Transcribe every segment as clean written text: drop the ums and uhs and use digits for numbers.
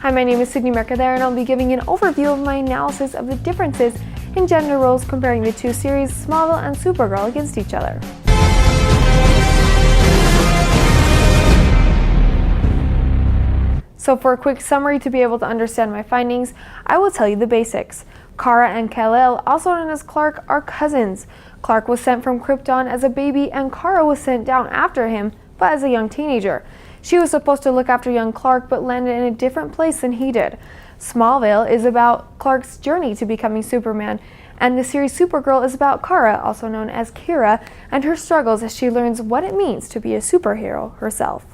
Hi, my name is Sydney Mercadere, and I'll be giving an overview of my analysis of the differences in gender roles comparing the two series, Smallville and Supergirl, against each other. So for a quick summary to be able to understand my findings, I will tell you the basics. Kara and Kal-El, also known as Clark, are cousins. Clark was sent from Krypton as a baby, and Kara was sent down after him, but as a young teenager. She was supposed to look after young Clark, but landed in a different place than he did. Smallville is about Clark's journey to becoming Superman, and the series Supergirl is about Kara, also known as Kira, and her struggles as she learns what it means to be a superhero herself.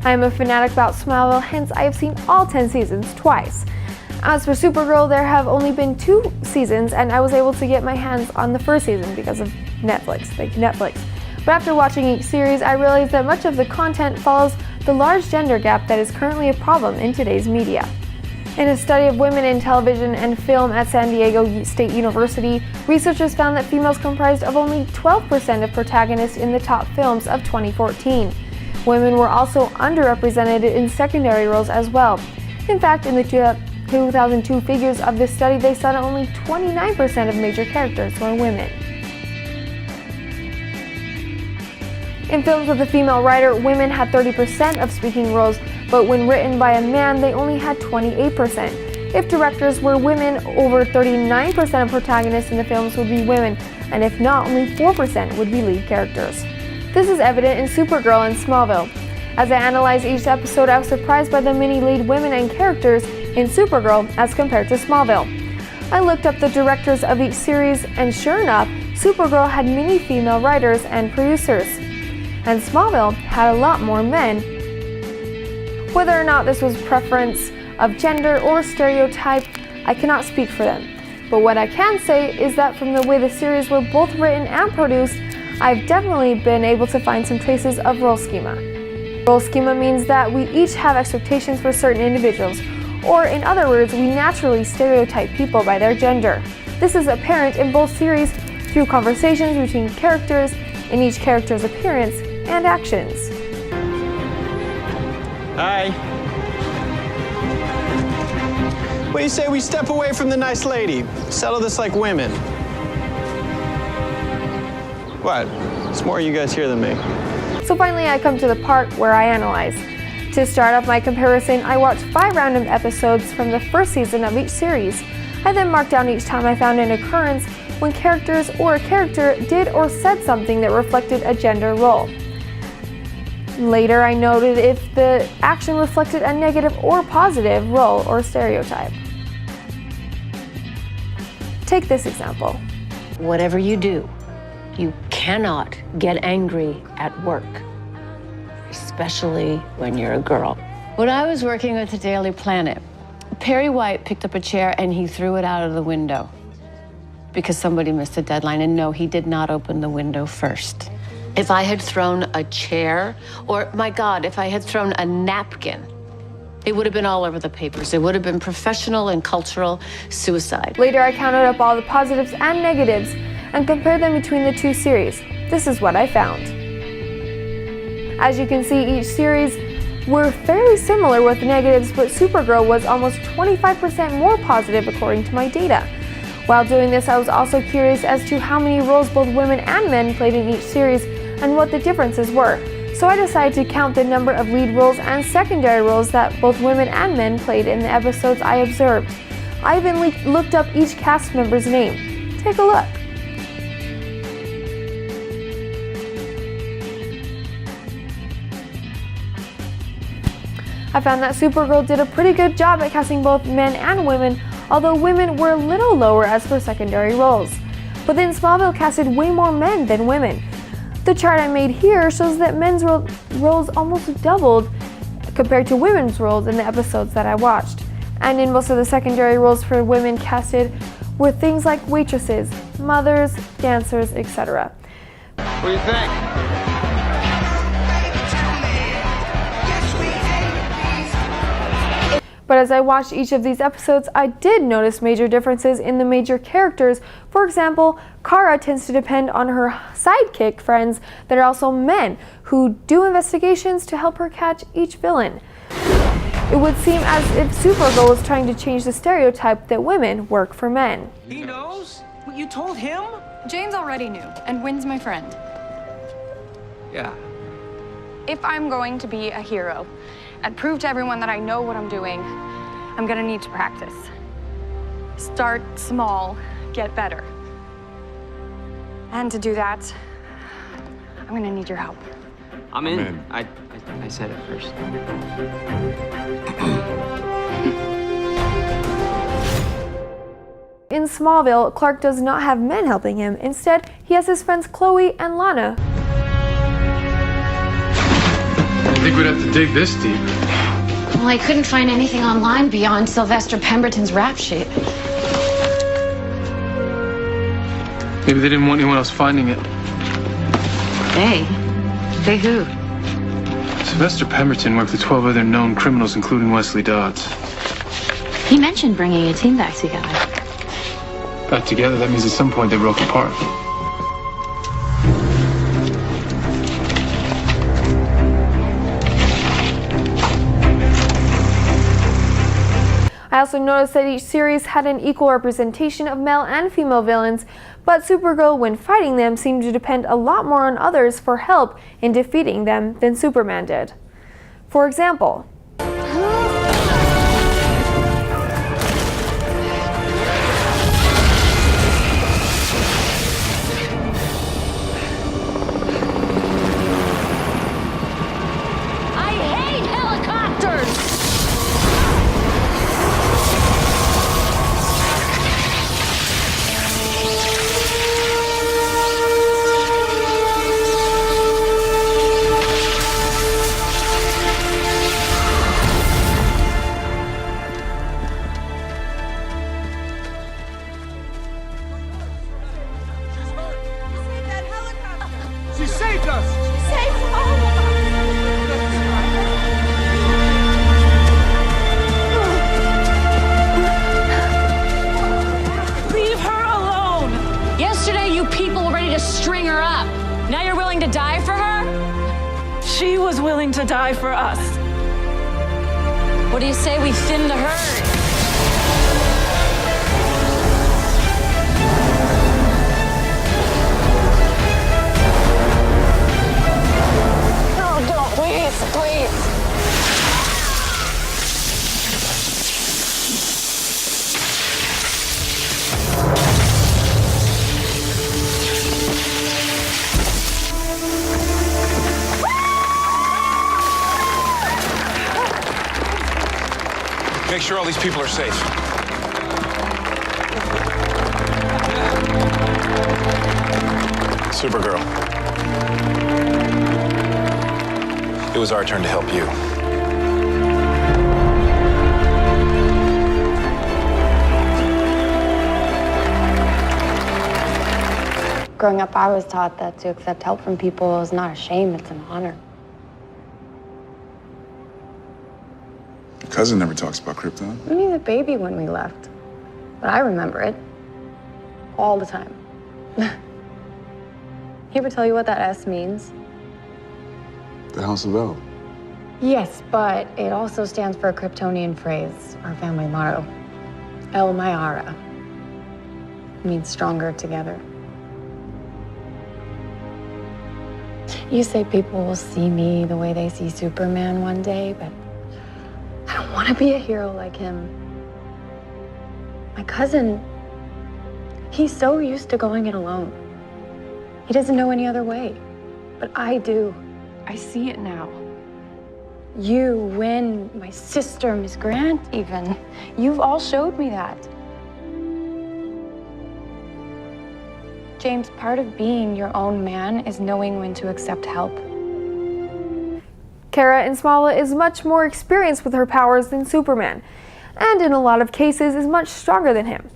I am a fanatic about Smallville, hence I have seen all 10 seasons twice. As for Supergirl, there have only been 2 seasons, and I was able to get my hands on the first season because of Netflix. Thank you, Netflix. But after watching each series, I realized that much of the content follows the large gender gap that is currently a problem in today's media. In a study of women in television and film at San Diego State University, researchers found that females comprised of only 12% of protagonists in the top films of 2014. Women were also underrepresented in secondary roles as well. In fact, in the 2002 figures of this study, they saw that only 29% of major characters were women. In films with a female writer, women had 30% of speaking roles, but when written by a man, they only had 28%. If directors were women, over 39% of protagonists in the films would be women, and if not, only 4% would be lead characters. This is evident in Supergirl and Smallville. As I analyzed each episode, I was surprised by the many lead women and characters in Supergirl as compared to Smallville. I looked up the directors of each series, and sure enough, Supergirl had many female writers and producers, and Smallville had a lot more men. Whether or not this was preference of gender or stereotype, I cannot speak for them. But what I can say is that from the way the series were both written and produced, I've definitely been able to find some traces of role schema. Role schema means that we each have expectations for certain individuals, or in other words, we naturally stereotype people by their gender. This is apparent in both series through conversations between characters, in each character's appearance and actions. Hi. What do you say we step away from the nice lady? Settle this like women. What? It's more you guys hear than me. So finally I come to the part where I analyze. To start off my comparison, I watched 5 random episodes from the first season of each series. I then marked down each time I found an occurrence when characters or a character did or said something that reflected a gender role. Later I noted if the action reflected a negative or positive role or stereotype. Take this example. Whatever you do, you cannot get angry at work, especially when you're a girl. When I was working with the Daily Planet, Perry White picked up a chair and he threw it out of the window because somebody missed a deadline, and no, he did not open the window first. If I had thrown a chair, or my God, if I had thrown a napkin, it would have been all over the papers. It would have been professional and cultural suicide. Later I counted up all the positives and negatives and compared them between the two series. This is what I found. As you can see, each series were fairly similar with negatives, but Supergirl was almost 25% more positive according to my data. While doing this, I was also curious as to how many roles both women and men played in each series and what the differences were. So I decided to count the number of lead roles and secondary roles that both women and men played in the episodes I observed. I even looked up each cast member's name. Take a look. I found that Supergirl did a pretty good job at casting both men and women, although women were a little lower as for secondary roles. But then Smallville casted way more men than women. The chart I made here shows that men's roles almost doubled compared to women's roles in the episodes that I watched. And in most of the secondary roles for women casted were things like waitresses, mothers, dancers, etc. What do you think? But as I watched each of these episodes, I did notice major differences in the major characters. For example, Kara tends to depend on her sidekick friends that are also men, who do investigations to help her catch each villain. It would seem as if Supergirl was trying to change the stereotype that women work for men. He knows? What, you told him? James already knew, and Wynn's my friend. Yeah. If I'm going to be a hero and prove to everyone that I know what I'm doing, I'm gonna need to practice. Start small, get better. And to do that, I'm gonna need your help. I'm in. I said it first. In Smallville, Clark does not have men helping him. Instead, he has his friends Chloe and Lana. I think we'd have to dig this deep. Well, I couldn't find anything online beyond Sylvester Pemberton's rap sheet. Maybe they didn't want anyone else finding it. They? They who? Sylvester Pemberton worked with 12 other known criminals, including Wesley Dodds. He mentioned bringing a team back together. Back together, that means at some point they broke apart. I also noticed that each series had an equal representation of male and female villains, but Supergirl, when fighting them, seemed to depend a lot more on others for help in defeating them than Superman did. For example, She saved us! Leave her alone! Yesterday, you people were ready to string her up. Now you're willing to die for her? She was willing to die for us. What do you say we thin the herd? Make sure all these people are safe. Supergirl. It was our turn to help you. Growing up, I was taught that to accept help from people is not a shame, it's an honor. Cousin never talks about Krypton. I mean, he was a baby when we left, but I remember it all the time. He ever tell you what that S means? The House of L. Yes, but it also stands for a Kryptonian phrase, our family motto. El Mayara. It means stronger together. You say people will see me the way they see Superman one day, but I don't want to be a hero like him. My cousin, he's so used to going it alone. He doesn't know any other way, but I do. I see it now. You, Win, my sister, Miss Grant even. You've all showed me that. James, part of being your own man is knowing when to accept help. Kara in Smallville is much more experienced with her powers than Superman, and in a lot of cases is much stronger than him.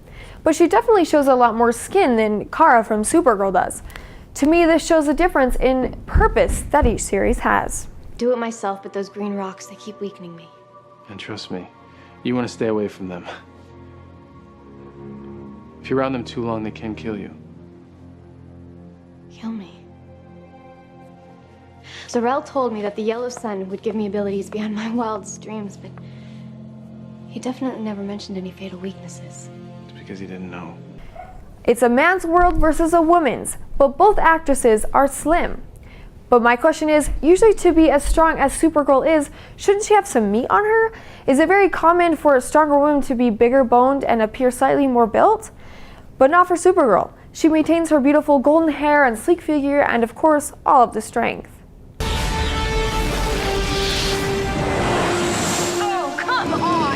But she definitely shows a lot more skin than Kara from Supergirl does. To me, this shows a difference in purpose that each series has. Do it myself, but those green rocks, they keep weakening me. And trust me, you want to stay away from them. If you're around them too long, they can kill you. Kill me. Zor-El told me that the yellow sun would give me abilities beyond my wildest dreams, but he definitely never mentioned any fatal weaknesses. It's because he didn't know. It's a man's world versus a woman's, but both actresses are slim. But my question is, usually to be as strong as Supergirl is, shouldn't she have some meat on her? Is it very common for a stronger woman to be bigger boned and appear slightly more built? But not for Supergirl. She maintains her beautiful golden hair and sleek figure and, of course, all of the strength. Oh, come on!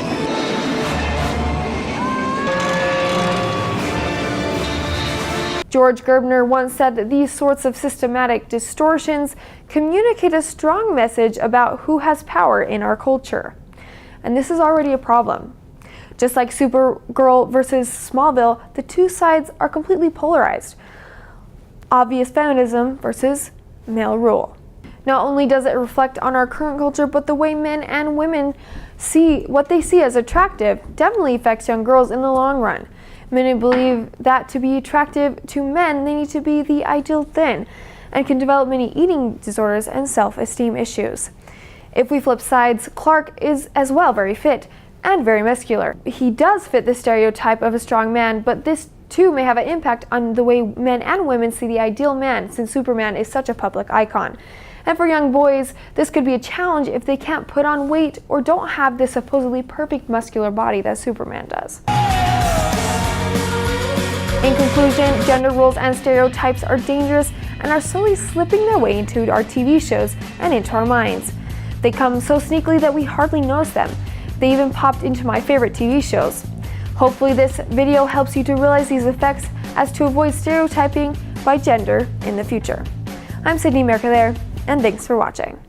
George Gerbner once said that these sorts of systematic distortions communicate a strong message about who has power in our culture. And this is already a problem. Just like Supergirl versus Smallville, the two sides are completely polarized. Obvious feminism versus male rule. Not only does it reflect on our current culture, but the way men and women see what they see as attractive definitely affects young girls in the long run. Many believe that to be attractive to men, they need to be the ideal thin, and can develop many eating disorders and self-esteem issues. If we flip sides, Clark is as well very fit and very muscular. He does fit the stereotype of a strong man, but this too may have an impact on the way men and women see the ideal man, since Superman is such a public icon. And for young boys, this could be a challenge if they can't put on weight or don't have this supposedly perfect muscular body that Superman does. In conclusion, gender roles and stereotypes are dangerous and are slowly slipping their way into our TV shows and into our minds. They come so sneakily that we hardly notice them. They even popped into my favorite TV shows. Hopefully this video helps you to realize these effects as to avoid stereotyping by gender in the future. I'm Sydney Mercadere, and thanks for watching.